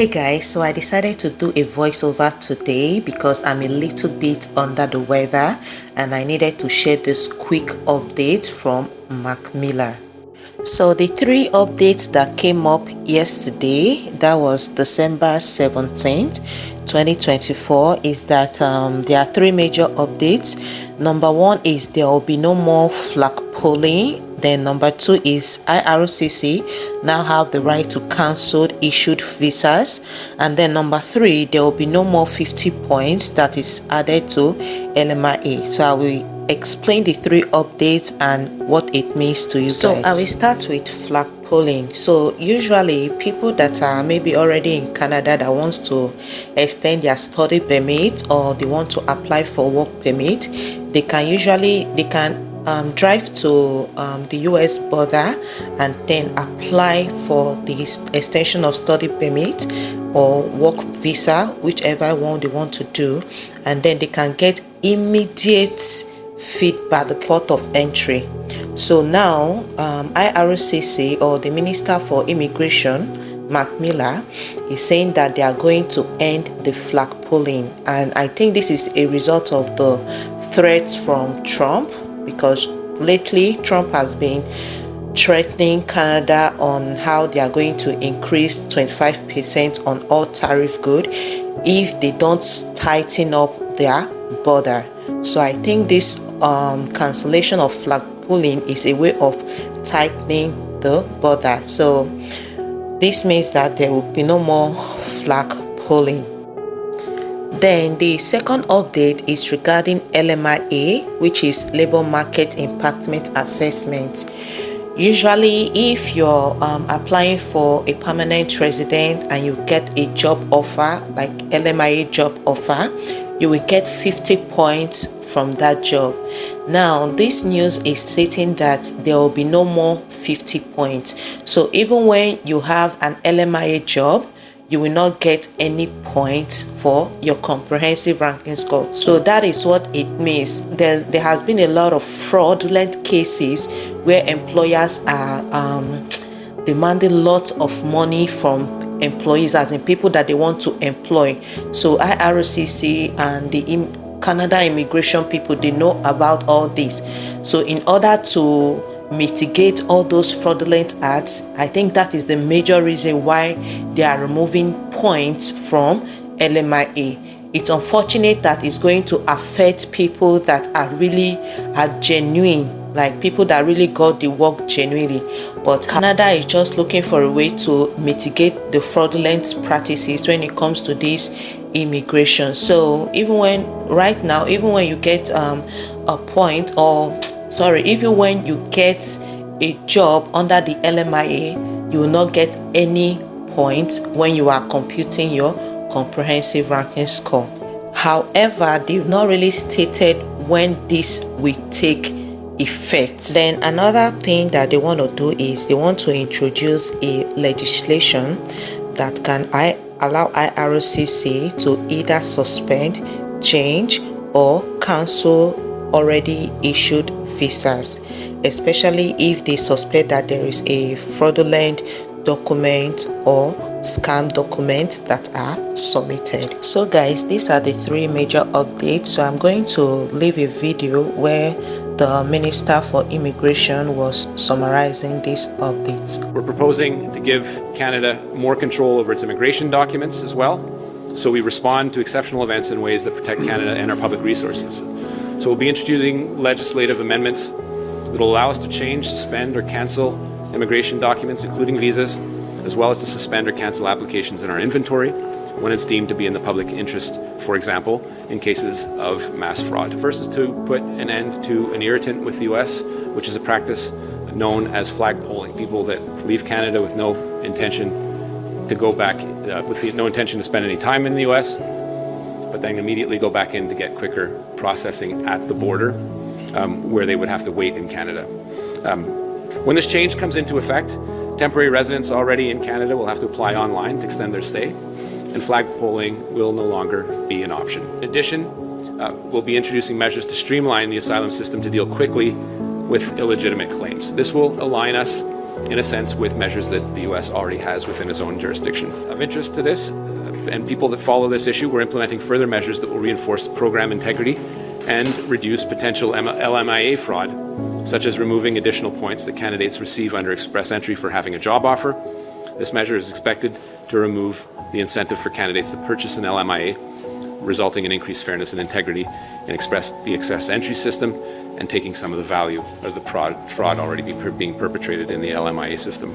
Hey guys, so I decided to do a voiceover today because I'm a little bit under the weather and I needed to share this quick update from Mac Miller. So the three updates that came up yesterday, that was December 17th, 2024, is that there are three major updates. Number one is there will be no more Flagpoling. Then number two is IRCC now have the right to cancel issued visas. And then number three, there will be no more 50 points that is added to LMIA. So I will explain the three updates and what it means to you guys. So I will start with Flagpoling. So usually people that are maybe already in Canada that wants to extend their study permit or they want to apply for work permit, they can drive to the US border and then apply for the extension of study permit or work visa, whichever one they want to do, and then they can get immediate feedback at the port of entry. So now IRCC, or the Minister for Immigration, Mac Miller, is saying that they are going to end the Flagpoling, and I think this is a result of the threats from Trump, because lately Trump has been threatening Canada on how they are going to increase 25% on all tariff good if they don't tighten up their border. So I think this cancellation of Flagpoling is a way of tightening the border. So this means that there will be no more Flagpoling. Then the second update is regarding LMIA, which is Labor Market Impactment Assessment. Usually if you're applying for a permanent resident and you get a job offer, like LMIA job offer, you will get 50 points from that job. Now this news is stating that there will be no more 50 points. So even when you have an LMIA job, you will not get any points for your comprehensive ranking score. So that is what it means. There has been a lot of fraudulent cases where employers are demanding lots of money from employees, as in people that they want to employ. So IRCC and the Canada immigration people, they know about all this. So in order to mitigate all those fraudulent acts, I think that is the major reason why they are removing points from LMIA. It's unfortunate that it's going to affect people that are genuine, like people that really got the work genuinely. But Canada is just looking for a way to mitigate the fraudulent practices when it comes to this immigration. So even when you get a point, or sorry, even when you get a job under the LMIA, you will not get any points when you are computing your comprehensive ranking score. However, they've not really stated when this will take effect. Then another thing that they want to do is they want to introduce a legislation that can allow IRCC to either suspend, change, or cancel already issued visas, especially if they suspect that there is a fraudulent document or scam documents that are submitted. So guys, these are the three major updates. So I'm going to leave a video where the Minister for Immigration was summarizing these updates. We're proposing to give Canada more control over its immigration documents as well, so we respond to exceptional events in ways that protect Canada and our public resources. So we'll be introducing legislative amendments that will allow us to change, suspend, or cancel immigration documents, including visas, as well as to suspend or cancel applications in our inventory when it's deemed to be in the public interest, for example, in cases of mass fraud. First is to put an end to an irritant with the US, which is a practice known as flagpoling. People that leave Canada with no intention to go back, no intention to spend any time in the US, but then immediately go back in to get quicker processing at the border, where they would have to wait in Canada. When this change comes into effect, temporary residents already in Canada will have to apply online to extend their stay, and flagpoling will no longer be an option. In addition, we'll be introducing measures to streamline the asylum system to deal quickly with illegitimate claims. This will align us in a sense, with measures that the U.S. already has within its own jurisdiction. Of interest to this, and people that follow this issue, we're implementing further measures that will reinforce program integrity and reduce potential LMIA fraud, such as removing additional points that candidates receive under express entry for having a job offer. This measure is expected to remove the incentive for candidates to purchase an LMIA, resulting in increased fairness and integrity in the express entry system and taking some of the value of the fraud already being perpetrated in the LMIA system.